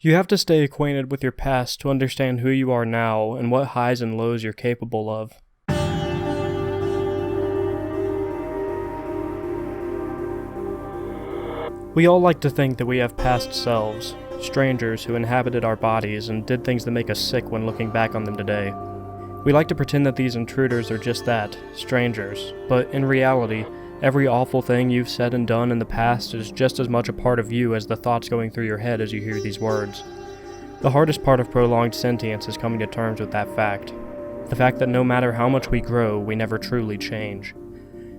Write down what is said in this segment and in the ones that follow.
You have to stay acquainted with your past to understand who you are now and what highs and lows you're capable of. We all like to think that we have past selves, strangers who inhabited our bodies and did things that make us sick when looking back on them today. We like to pretend that these intruders are just that, strangers, but in reality, every awful thing you've said and done in the past is just as much a part of you as the thoughts going through your head as you hear these words. The hardest part of prolonged sentience is coming to terms with that fact. The fact that no matter how much we grow, we never truly change.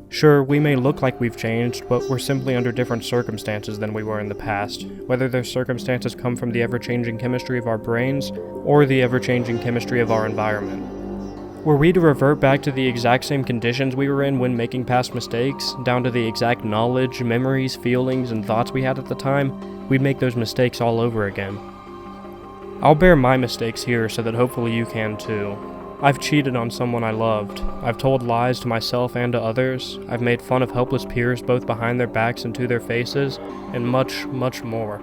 Sure, we may look like we've changed, but we're simply under different circumstances than we were in the past, whether those circumstances come from the ever-changing chemistry of our brains, or the ever-changing chemistry of our environment. Were we to revert back to the exact same conditions we were in when making past mistakes, down to the exact knowledge, memories, feelings, and thoughts we had at the time, we'd make those mistakes all over again. I'll bear my mistakes here so that hopefully you can too. I've cheated on someone I loved, I've told lies to myself and to others, I've made fun of helpless peers both behind their backs and to their faces, and much, much more.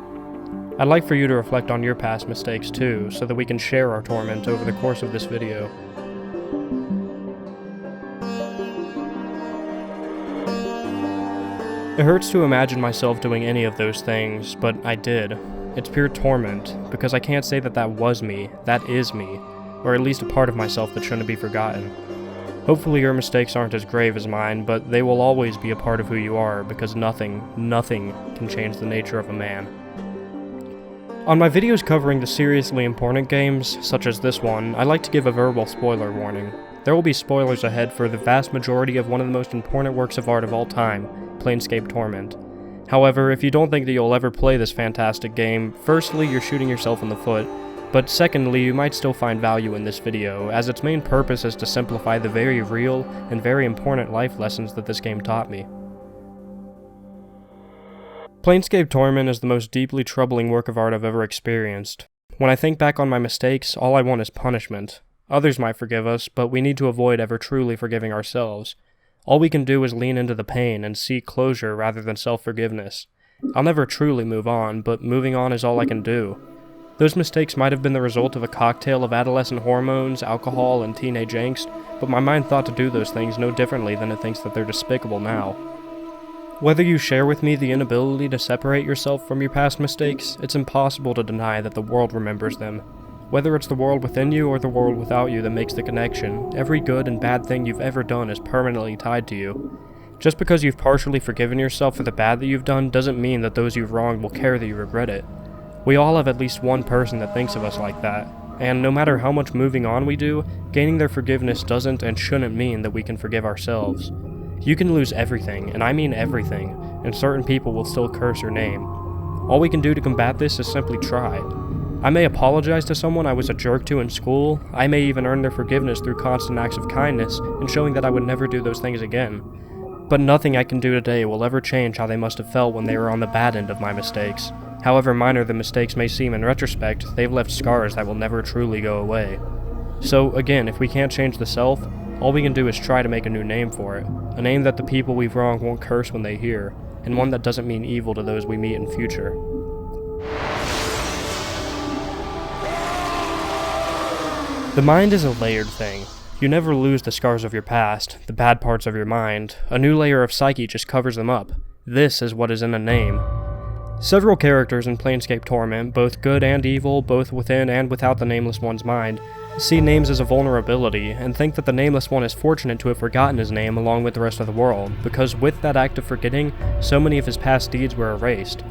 I'd like for you to reflect on your past mistakes too, so that we can share our torment over the course of this video. It hurts to imagine myself doing any of those things, but I did. It's pure torment, because I can't say that that was me, that is me, or at least a part of myself that shouldn't be forgotten. Hopefully your mistakes aren't as grave as mine, but they will always be a part of who you are, because nothing can change the nature of a man. On my videos covering the seriously important games, such as this one, I like to give a verbal spoiler warning. There will be spoilers ahead for the vast majority of one of the most important works of art of all time, Planescape Torment. However, if you don't think that you'll ever play this fantastic game, firstly, you're shooting yourself in the foot, but secondly, you might still find value in this video, as its main purpose is to simplify the very real and very important life lessons that this game taught me. Planescape Torment is the most deeply troubling work of art I've ever experienced. When I think back on my mistakes, all I want is punishment. Others might forgive us, but we need to avoid ever truly forgiving ourselves. All we can do is lean into the pain and seek closure rather than self-forgiveness. I'll never truly move on, but moving on is all I can do. Those mistakes might have been the result of a cocktail of adolescent hormones, alcohol, and teenage angst, but my mind thought to do those things no differently than it thinks that they're despicable now. Whether you share with me the inability to separate yourself from your past mistakes, it's impossible to deny that the world remembers them. Whether it's the world within you or the world without you that makes the connection, every good and bad thing you've ever done is permanently tied to you. Just because you've partially forgiven yourself for the bad that you've done doesn't mean that those you've wronged will care that you regret it. We all have at least one person that thinks of us like that, and no matter how much moving on we do, gaining their forgiveness doesn't and shouldn't mean that we can forgive ourselves. You can lose everything, and I mean everything, and certain people will still curse your name. All we can do to combat this is simply try. I may apologize to someone I was a jerk to in school, I may even earn their forgiveness through constant acts of kindness and showing that I would never do those things again. But nothing I can do today will ever change how they must have felt when they were on the bad end of my mistakes. However minor the mistakes may seem in retrospect, they've left scars that will never truly go away. So again, if we can't change the self, all we can do is try to make a new name for it. A name that the people we've wronged won't curse when they hear, and one that doesn't mean evil to those we meet in future. The mind is a layered thing. You never lose the scars of your past, the bad parts of your mind. A new layer of psyche just covers them up. This is what is in a name. Several characters in Planescape Torment, both good and evil, both within and without the Nameless One's mind, see names as a vulnerability, and think that the Nameless One is fortunate to have forgotten his name along with the rest of the world, because with that act of forgetting, so many of his past deeds were erased.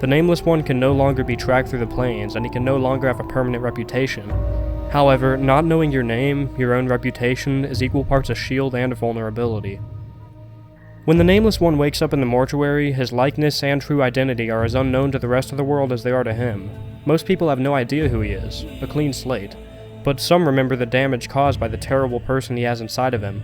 The Nameless One can no longer be tracked through the planes, and he can no longer have a permanent reputation. However, not knowing your name, your own reputation, is equal parts a shield and a vulnerability. When the Nameless One wakes up in the mortuary, his likeness and true identity are as unknown to the rest of the world as they are to him. Most people have no idea who he is, a clean slate, but some remember the damage caused by the terrible person he has inside of him.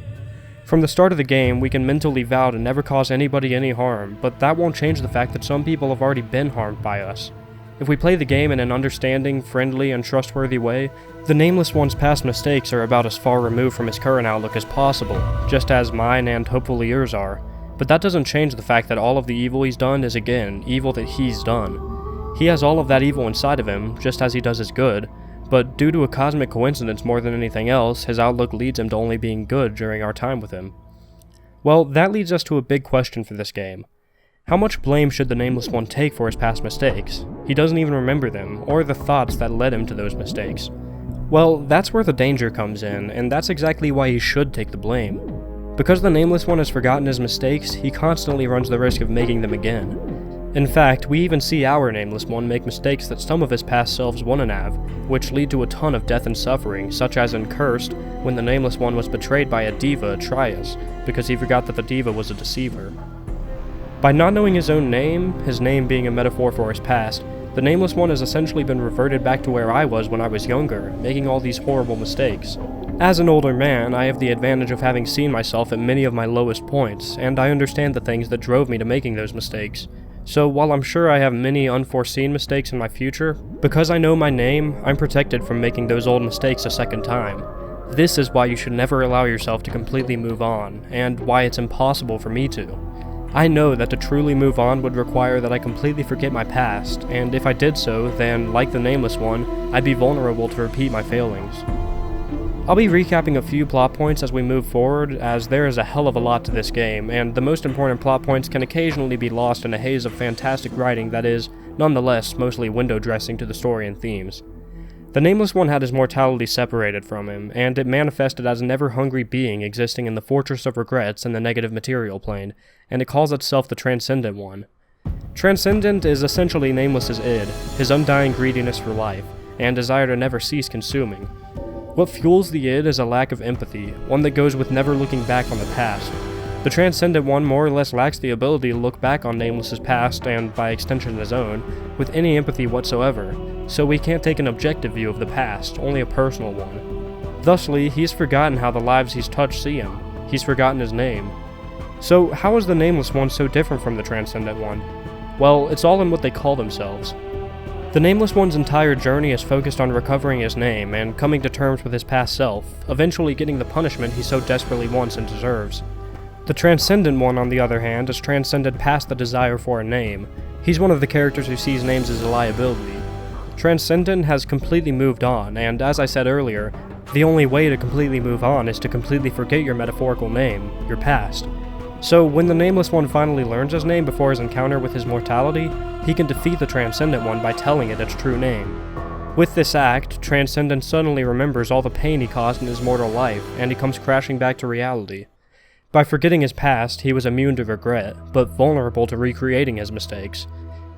From the start of the game, we can mentally vow to never cause anybody any harm, but that won't change the fact that some people have already been harmed by us. If we play the game in an understanding, friendly, and trustworthy way, the Nameless One's past mistakes are about as far removed from his current outlook as possible, just as mine and hopefully yours are. But that doesn't change the fact that all of the evil he's done is, again, evil that he's done. He has all of that evil inside of him, just as he does his good, but due to a cosmic coincidence more than anything else, his outlook leads him to only being good during our time with him. Well, that leads us to a big question for this game. How much blame should the Nameless One take for his past mistakes? He doesn't even remember them, or the thoughts that led him to those mistakes. Well, that's where the danger comes in, and that's exactly why he should take the blame. Because the Nameless One has forgotten his mistakes, he constantly runs the risk of making them again. In fact, we even see our Nameless One make mistakes that some of his past selves wouldn't have, which lead to a ton of death and suffering, such as in Cursed, when the Nameless One was betrayed by a diva, Trias, because he forgot that the diva was a deceiver. By not knowing his own name, his name being a metaphor for his past, the Nameless One has essentially been reverted back to where I was when I was younger, making all these horrible mistakes. As an older man, I have the advantage of having seen myself at many of my lowest points, and I understand the things that drove me to making those mistakes. So while I'm sure I have many unforeseen mistakes in my future, because I know my name, I'm protected from making those old mistakes a second time. This is why you should never allow yourself to completely move on, and why it's impossible for me to. I know that to truly move on would require that I completely forget my past, and if I did so, then, like the Nameless One, I'd be vulnerable to repeat my failings. I'll be recapping a few plot points as we move forward, as there is a hell of a lot to this game, and the most important plot points can occasionally be lost in a haze of fantastic writing that is, nonetheless, mostly window dressing to the story and themes. The Nameless One had his mortality separated from him, and it manifested as an ever-hungry being existing in the Fortress of Regrets in the negative material plane, and it calls itself the Transcendent One. Transcendent is essentially Nameless's id, his undying greediness for life, and desire to never cease consuming. What fuels the id is a lack of empathy, one that goes with never looking back on the past. The Transcendent One more or less lacks the ability to look back on Nameless's past, and by extension his own, with any empathy whatsoever, so we can't take an objective view of the past, only a personal one. Thusly, he's forgotten how the lives he's touched see him. He's forgotten his name. So how is the Nameless One so different from the Transcendent One? Well, it's all in what they call themselves. The Nameless One's entire journey is focused on recovering his name and coming to terms with his past self, eventually getting the punishment he so desperately wants and deserves. The Transcendent One, on the other hand, is transcended past the desire for a name. He's one of the characters who sees names as a liability. Transcendent has completely moved on, and as I said earlier, the only way to completely move on is to completely forget your metaphorical name, your past. So when the Nameless One finally learns his name before his encounter with his mortality, he can defeat the Transcendent One by telling it its true name. With this act, Transcendent suddenly remembers all the pain he caused in his mortal life, and he comes crashing back to reality. By forgetting his past, he was immune to regret, but vulnerable to recreating his mistakes.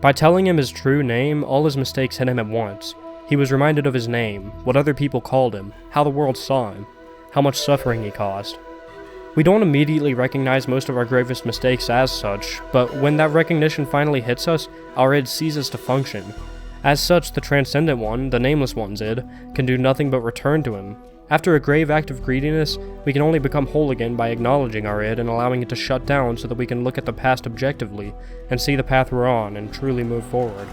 By telling him his true name, all his mistakes hit him at once. He was reminded of his name, what other people called him, how the world saw him, how much suffering he caused. We don't immediately recognize most of our gravest mistakes as such, but when that recognition finally hits us, our id ceases to function. As such, the Transcendent One, the Nameless One's id, can do nothing but return to him. After a grave act of greediness, we can only become whole again by acknowledging our id and allowing it to shut down so that we can look at the past objectively, and see the path we're on, and truly move forward.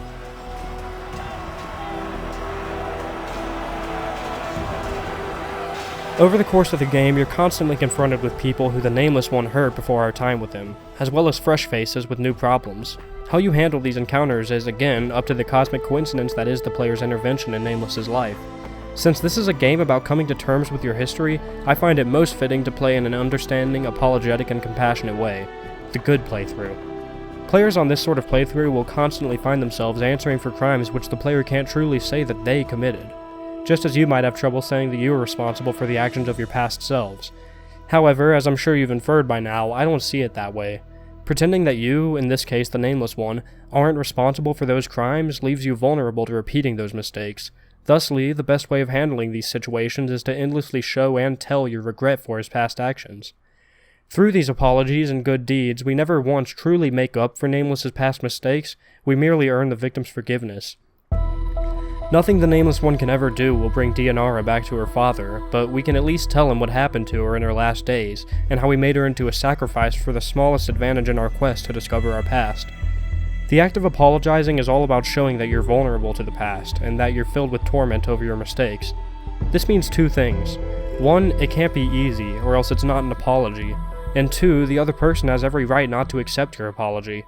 Over the course of the game, you're constantly confronted with people who the Nameless One hurt before our time with him, as well as fresh faces with new problems. How you handle these encounters is, again, up to the cosmic coincidence that is the player's intervention in Nameless's life. Since this is a game about coming to terms with your history, I find it most fitting to play in an understanding, apologetic, and compassionate way. The good playthrough. Players on this sort of playthrough will constantly find themselves answering for crimes which the player can't truly say that they committed. Just as you might have trouble saying that you were responsible for the actions of your past selves. However, as I'm sure you've inferred by now, I don't see it that way. Pretending that you, in this case the Nameless One, aren't responsible for those crimes leaves you vulnerable to repeating those mistakes. Thusly, the best way of handling these situations is to endlessly show and tell your regret for his past actions. Through these apologies and good deeds, we never once truly make up for Nameless's past mistakes, we merely earn the victim's forgiveness. Nothing the Nameless One can ever do will bring Dianara back to her father, but we can at least tell him what happened to her in her last days, and how we made her into a sacrifice for the smallest advantage in our quest to discover our past. The act of apologizing is all about showing that you're vulnerable to the past, and that you're filled with torment over your mistakes. This means two things. One, it can't be easy, or else it's not an apology. And two, the other person has every right not to accept your apology.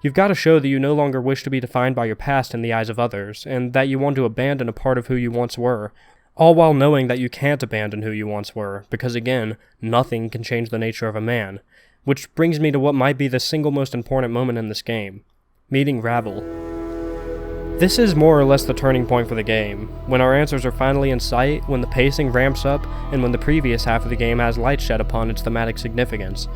You've got to show that you no longer wish to be defined by your past in the eyes of others, and that you want to abandon a part of who you once were, all while knowing that you can't abandon who you once were, because again, nothing can change the nature of a man. Which brings me to what might be the single most important moment in this game: meeting Ravel. This is more or less the turning point for the game, when our answers are finally in sight, when the pacing ramps up, and when the previous half of the game has light shed upon its thematic significance.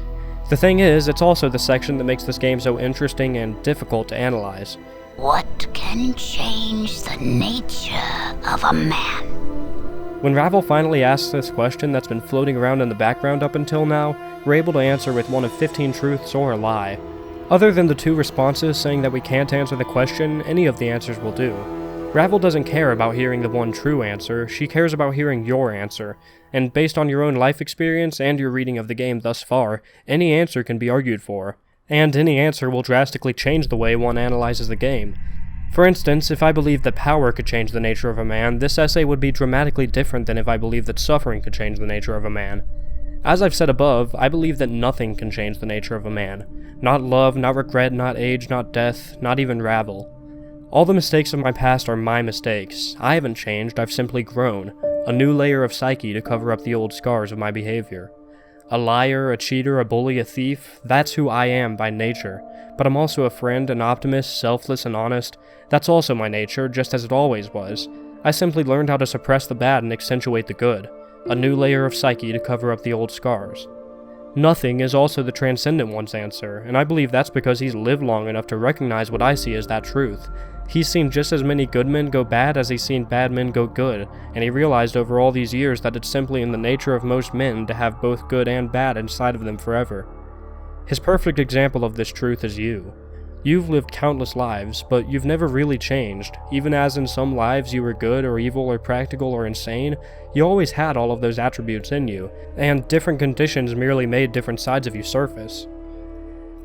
The thing is, it's also the section that makes this game so interesting and difficult to analyze. What can change the nature of a man? When Ravel finally asks this question that's been floating around in the background up until now, we're able to answer with one of 15 truths or a lie. Other than the 2 responses saying that we can't answer the question, any of the answers will do. Ravel doesn't care about hearing the one true answer, she cares about hearing your answer, and based on your own life experience and your reading of the game thus far, any answer can be argued for, and any answer will drastically change the way one analyzes the game. For instance, if I believed that power could change the nature of a man, this essay would be dramatically different than if I believed that suffering could change the nature of a man. As I've said above, I believe that nothing can change the nature of a man. Not love, not regret, not age, not death, not even Ravel. All the mistakes of my past are my mistakes. I haven't changed, I've simply grown. A new layer of psyche to cover up the old scars of my behavior. A liar, a cheater, a bully, a thief, that's who I am by nature. But I'm also a friend, an optimist, selfless and honest. That's also my nature, just as it always was. I simply learned how to suppress the bad and accentuate the good. A new layer of psyche to cover up the old scars. Nothing is also the transcendent one's answer, and I believe that's because he's lived long enough to recognize what I see as that truth. He's seen just as many good men go bad as he's seen bad men go good, and he realized over all these years that it's simply in the nature of most men to have both good and bad inside of them forever. His perfect example of this truth is you. You've lived countless lives, but you've never really changed. Even as in some lives you were good or evil or practical or insane, you always had all of those attributes in you, and different conditions merely made different sides of you surface.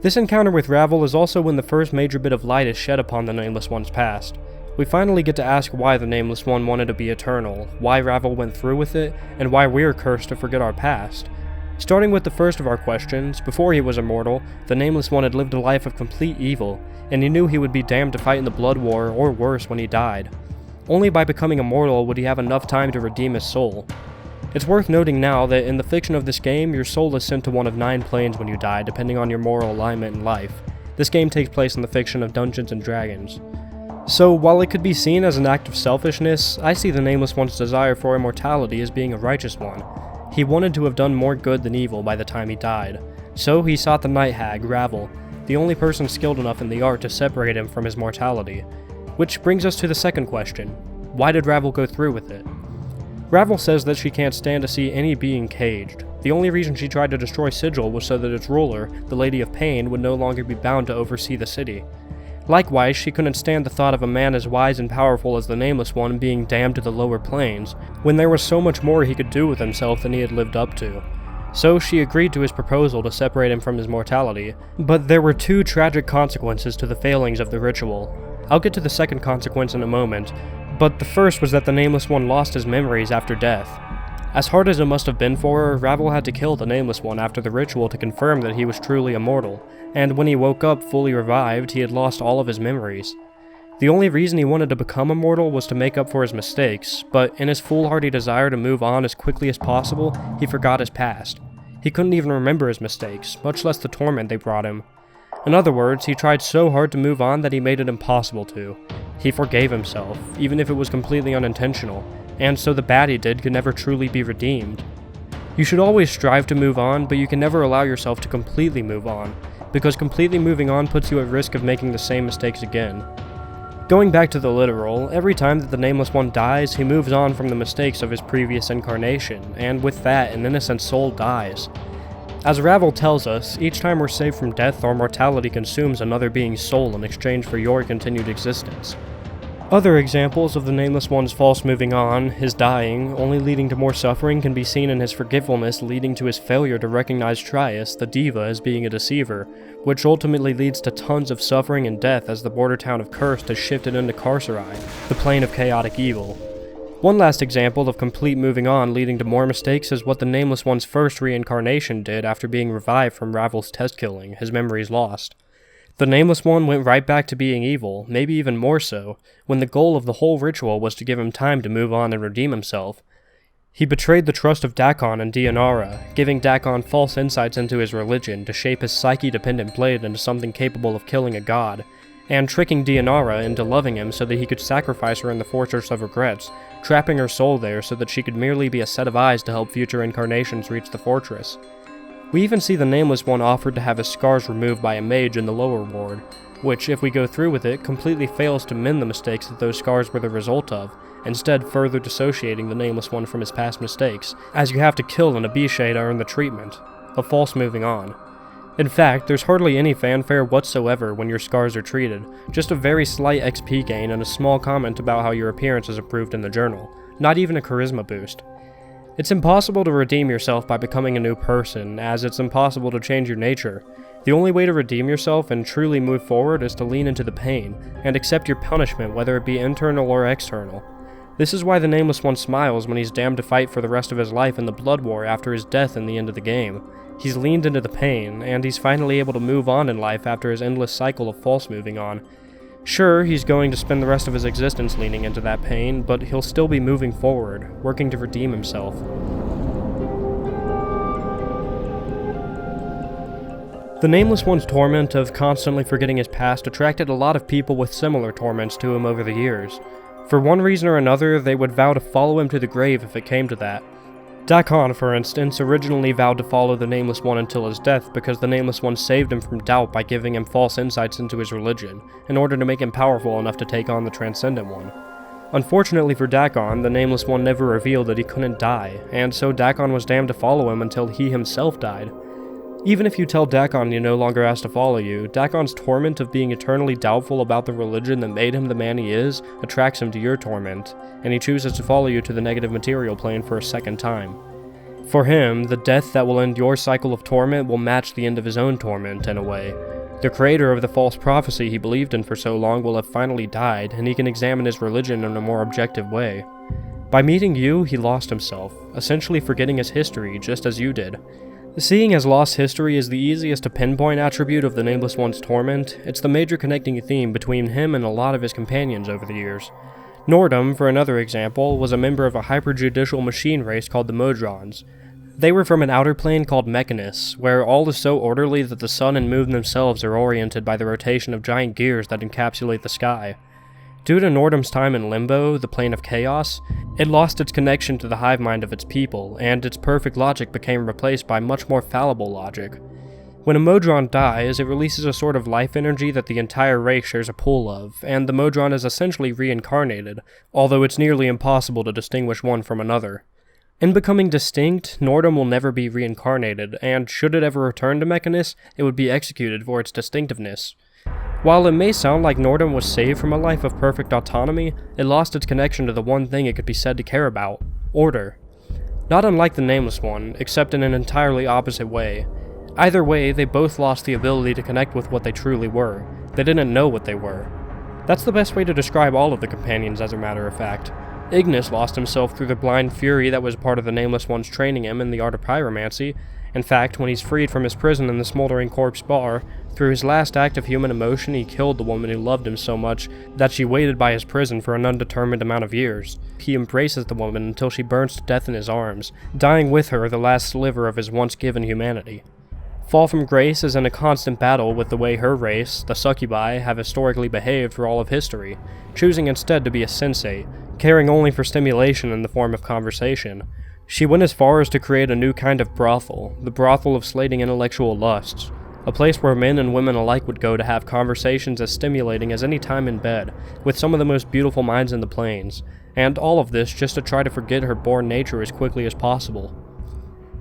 This encounter with Ravel is also when the first major bit of light is shed upon the Nameless One's past. We finally get to ask why the Nameless One wanted to be eternal, why Ravel went through with it, and why we're cursed to forget our past. Starting with the first of our questions, before he was immortal, the Nameless One had lived a life of complete evil, and he knew he would be damned to fight in the Blood War, or worse, when he died. Only by becoming immortal would he have enough time to redeem his soul. It's worth noting now that in the fiction of this game, your soul is sent to one of 9 planes when you die, depending on your moral alignment in life. This game takes place in the fiction of Dungeons & Dragons. So, while it could be seen as an act of selfishness, I see the Nameless One's desire for immortality as being a righteous one. He wanted to have done more good than evil by the time he died. So he sought the Night Hag, Ravel, the only person skilled enough in the art to separate him from his mortality. Which brings us to the second question. Why did Ravel go through with it? Ravel says that she can't stand to see any being caged. The only reason she tried to destroy Sigil was so that its ruler, the Lady of Pain, would no longer be bound to oversee the city. Likewise, she couldn't stand the thought of a man as wise and powerful as the Nameless One being damned to the lower planes, when there was so much more he could do with himself than he had lived up to. So she agreed to his proposal to separate him from his mortality, but there were 2 tragic consequences to the failings of the ritual. I'll get to the second consequence in a moment, but the first was that the Nameless One lost his memories after death. As hard as it must have been for her, Ravel had to kill the Nameless One after the ritual to confirm that he was truly immortal, and when he woke up fully revived, he had lost all of his memories. The only reason he wanted to become immortal was to make up for his mistakes, but in his foolhardy desire to move on as quickly as possible, he forgot his past. He couldn't even remember his mistakes, much less the torment they brought him. In other words, he tried so hard to move on that he made it impossible to. He forgave himself, even if it was completely unintentional, and so the bad he did could never truly be redeemed. You should always strive to move on, but you can never allow yourself to completely move on, because completely moving on puts you at risk of making the same mistakes again. Going back to the literal, every time that the Nameless One dies, he moves on from the mistakes of his previous incarnation, and with that, an innocent soul dies. As Ravel tells us, each time we're saved from death, our mortality consumes another being's soul in exchange for your continued existence. Other examples of the Nameless One's false moving on, his dying, only leading to more suffering, can be seen in his forgetfulness leading to his failure to recognize Trias, the diva, as being a deceiver, which ultimately leads to tons of suffering and death as the border town of Cursed is shifted into Carcerai, the plane of chaotic evil. One last example of complete moving on leading to more mistakes is what the Nameless One's first reincarnation did after being revived from Ravel's test killing, his memories lost. The Nameless One went right back to being evil, maybe even more so, when the goal of the whole ritual was to give him time to move on and redeem himself. He betrayed the trust of Dakon and Dianara, giving Dakon false insights into his religion to shape his psyche-dependent blade into something capable of killing a god, and tricking Dianara into loving him so that he could sacrifice her in the Fortress of Regrets, trapping her soul there so that she could merely be a set of eyes to help future incarnations reach the fortress. We even see the Nameless One offered to have his scars removed by a mage in the lower ward, which, if we go through with it, completely fails to mend the mistakes that those scars were the result of, instead further dissociating the Nameless One from his past mistakes, as you have to kill an Abishai to earn the treatment, a false moving on. In fact, there's hardly any fanfare whatsoever when your scars are treated, just a very slight XP gain and a small comment about how your appearance is improved in the journal, not even a charisma boost. It's impossible to redeem yourself by becoming a new person, as it's impossible to change your nature. The only way to redeem yourself and truly move forward is to lean into the pain, and accept your punishment whether it be internal or external. This is why the Nameless One smiles when he's damned to fight for the rest of his life in the Blood War after his death in the end of the game. He's leaned into the pain, and he's finally able to move on in life after his endless cycle of false moving on. Sure, he's going to spend the rest of his existence leaning into that pain, but he'll still be moving forward, working to redeem himself. The Nameless One's torment of constantly forgetting his past attracted a lot of people with similar torments to him over the years. For one reason or another, they would vow to follow him to the grave if it came to that. Dakon, for instance, originally vowed to follow the Nameless One until his death because the Nameless One saved him from doubt by giving him false insights into his religion, in order to make him powerful enough to take on the Transcendent One. Unfortunately for Dakon, the Nameless One never revealed that he couldn't die, and so Dakon was damned to follow him until he himself died. Even if you tell Dakon he no longer has to follow you, Dakon's torment of being eternally doubtful about the religion that made him the man he is attracts him to your torment, and he chooses to follow you to the negative material plane for a second time. For him, the death that will end your cycle of torment will match the end of his own torment, in a way. The creator of the false prophecy he believed in for so long will have finally died, and he can examine his religion in a more objective way. By meeting you, he lost himself, essentially forgetting his history, just as you did. Seeing as lost history is the easiest to pinpoint attribute of the Nameless One's torment, it's the major connecting theme between him and a lot of his companions over the years. Nordum, for another example, was a member of a hyperjudicial machine race called the Modrons. They were from an outer plane called Mechanus, where all is so orderly that the sun and moon themselves are oriented by the rotation of giant gears that encapsulate the sky. Due to Nordum's time in Limbo, the plane of chaos, it lost its connection to the hive mind of its people, and its perfect logic became replaced by much more fallible logic. When a Modron dies, it releases a sort of life energy that the entire race shares a pool of, and the Modron is essentially reincarnated, although it's nearly impossible to distinguish one from another. In becoming distinct, Nordum will never be reincarnated, and should it ever return to Mechanus, it would be executed for its distinctiveness. While it may sound like Nordum was saved from a life of perfect autonomy, it lost its connection to the one thing it could be said to care about: order. Not unlike the Nameless One, except in an entirely opposite way. Either way, they both lost the ability to connect with what they truly were. They didn't know what they were. That's the best way to describe all of the companions, as a matter of fact. Ignis lost himself through the blind fury that was part of the Nameless One's training him in the art of pyromancy. In fact, when he's freed from his prison in the Smoldering Corpse Bar, through his last act of human emotion he killed the woman who loved him so much that she waited by his prison for an undetermined amount of years. He embraces the woman until she burns to death in his arms, dying with her the last sliver of his once given humanity. Fall from Grace is in a constant battle with the way her race, the Succubi, have historically behaved for all of history, choosing instead to be a sensate, caring only for stimulation in the form of conversation. She went as far as to create a new kind of brothel, the brothel of slating intellectual lusts, a place where men and women alike would go to have conversations as stimulating as any time in bed, with some of the most beautiful minds in the plains, and all of this just to try to forget her born nature as quickly as possible.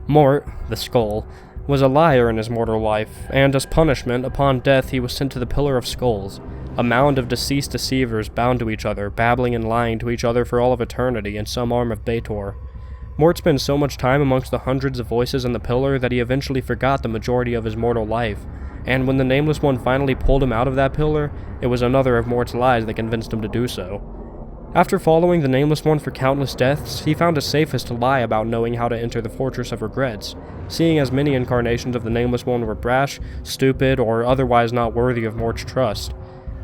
Mort, the Skull, was a liar in his mortal life, and as punishment, upon death he was sent to the Pillar of Skulls, a mound of deceased deceivers bound to each other, babbling and lying to each other for all of eternity in some arm of Baator. Mort spent so much time amongst the hundreds of voices in the pillar that he eventually forgot the majority of his mortal life, and when the Nameless One finally pulled him out of that pillar, it was another of Mort's lies that convinced him to do so. After following the Nameless One for countless deaths, he found it safest to lie about knowing how to enter the Fortress of Regrets, seeing as many incarnations of the Nameless One were brash, stupid, or otherwise not worthy of Mort's trust.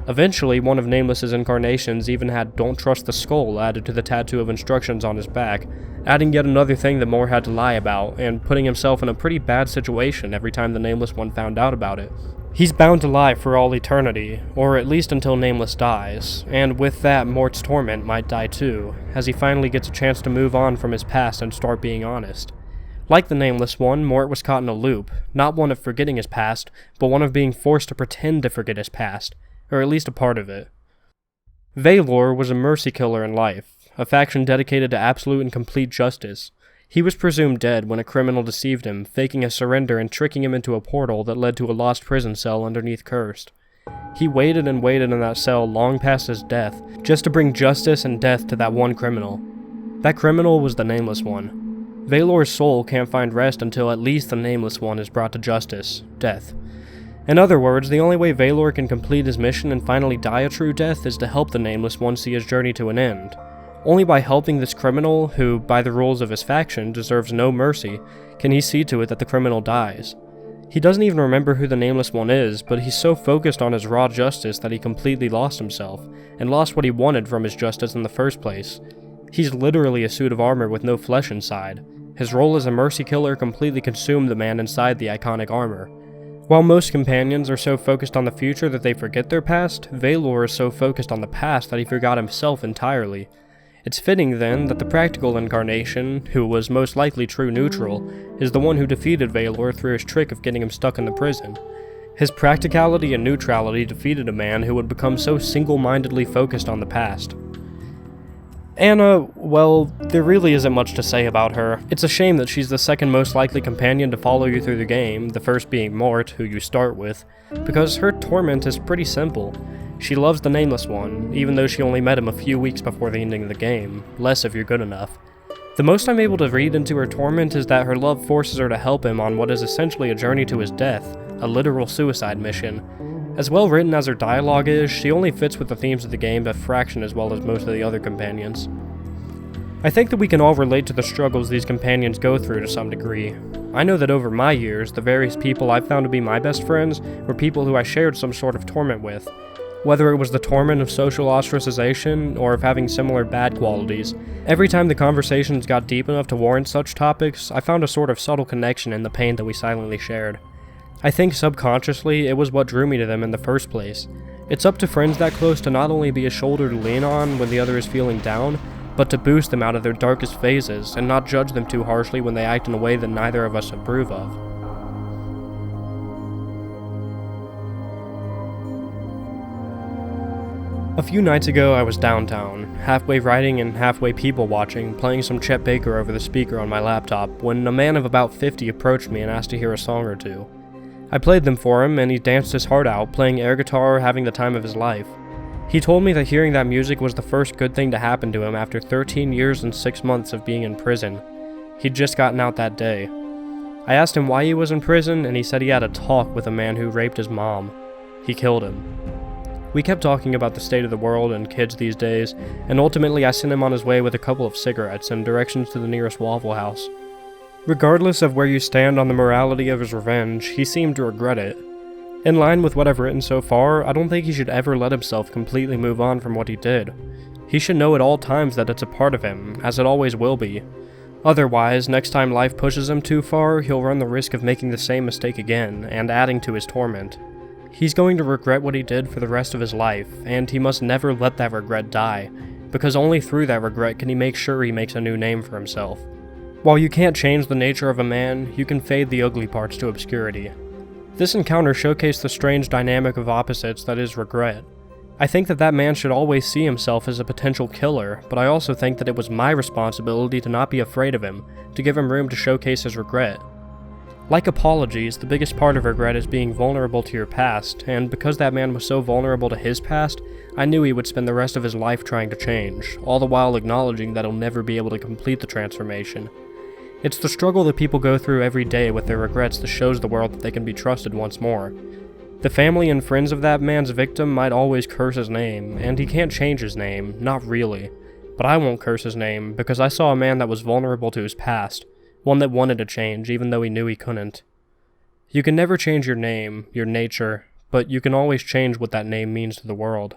Eventually, one of Nameless's incarnations even had "Don't Trust the Skull" added to the tattoo of instructions on his back, adding yet another thing that Mort had to lie about, and putting himself in a pretty bad situation every time the Nameless One found out about it. He's bound to lie for all eternity, or at least until Nameless dies, and with that, Mort's Torment might die too, as he finally gets a chance to move on from his past and start being honest. Like the Nameless One, Mort was caught in a loop, not one of forgetting his past, but one of being forced to pretend to forget his past, or at least a part of it. Avellone was a mercy killer in life, a faction dedicated to absolute and complete justice. He was presumed dead when a criminal deceived him, faking a surrender and tricking him into a portal that led to a lost prison cell underneath Cursed. He waited and waited in that cell long past his death, just to bring justice and death to that one criminal. That criminal was the Nameless One. Avellor's soul can't find rest until at least the Nameless One is brought to justice, death. In other words, the only way Avellone can complete his mission and finally die a true death is to help the Nameless One see his journey to an end. Only by helping this criminal, who, by the rules of his faction, deserves no mercy, can he see to it that the criminal dies. He doesn't even remember who the Nameless One is, but he's so focused on his raw justice that he completely lost himself, and lost what he wanted from his justice in the first place. He's literally a suit of armor with no flesh inside. His role as a mercy killer completely consumed the man inside the iconic armor. While most companions are so focused on the future that they forget their past, Avellone is so focused on the past that he forgot himself entirely. It's fitting, then, that the practical incarnation, who was most likely true neutral, is the one who defeated Avellone through his trick of getting him stuck in the prison. His practicality and neutrality defeated a man who would become so single-mindedly focused on the past. Anna, well, there really isn't much to say about her. It's a shame that she's the second most likely companion to follow you through the game, the first being Mort, who you start with, because her torment is pretty simple. She loves the Nameless One, even though she only met him a few weeks before the ending of the game, less if you're good enough. The most I'm able to read into her torment is that her love forces her to help him on what is essentially a journey to his death, a literal suicide mission. As well written as her dialogue is, she only fits with the themes of the game a fraction as well as most of the other companions. I think that we can all relate to the struggles these companions go through to some degree. I know that over my years, the various people I've found to be my best friends were people who I shared some sort of torment with. Whether it was the torment of social ostracization, or of having similar bad qualities, every time the conversations got deep enough to warrant such topics, I found a sort of subtle connection in the pain that we silently shared. I think subconsciously, it was what drew me to them in the first place. It's up to friends that close to not only be a shoulder to lean on when the other is feeling down, but to boost them out of their darkest phases, and not judge them too harshly when they act in a way that neither of us approve of. A few nights ago, I was downtown, halfway writing and halfway people watching, playing some Chet Baker over the speaker on my laptop, when a man of about 50 approached me and asked to hear a song or two. I played them for him, and he danced his heart out, playing air guitar, having the time of his life. He told me that hearing that music was the first good thing to happen to him after 13 years and 6 months of being in prison. He'd just gotten out that day. I asked him why he was in prison, and he said he had a talk with a man who raped his mom. He killed him. We kept talking about the state of the world and kids these days, and ultimately I sent him on his way with a couple of cigarettes and directions to the nearest Waffle House. Regardless of where you stand on the morality of his revenge, he seemed to regret it. In line with what I've written so far, I don't think he should ever let himself completely move on from what he did. He should know at all times that it's a part of him, as it always will be. Otherwise, next time life pushes him too far, he'll run the risk of making the same mistake again, and adding to his torment. He's going to regret what he did for the rest of his life, and he must never let that regret die, because only through that regret can he make sure he makes a new name for himself. While you can't change the nature of a man, you can fade the ugly parts to obscurity. This encounter showcased the strange dynamic of opposites that is regret. I think that man should always see himself as a potential killer, but I also think that it was my responsibility to not be afraid of him, to give him room to showcase his regret. Like apologies, the biggest part of regret is being vulnerable to your past, and because that man was so vulnerable to his past, I knew he would spend the rest of his life trying to change, all the while acknowledging that he'll never be able to complete the transformation. It's the struggle that people go through every day with their regrets that shows the world that they can be trusted once more. The family and friends of that man's victim might always curse his name, and he can't change his name, not really. But I won't curse his name, because I saw a man that was vulnerable to his past, one that wanted to change even though he knew he couldn't. You can never change your name, your nature, but you can always change what that name means to the world.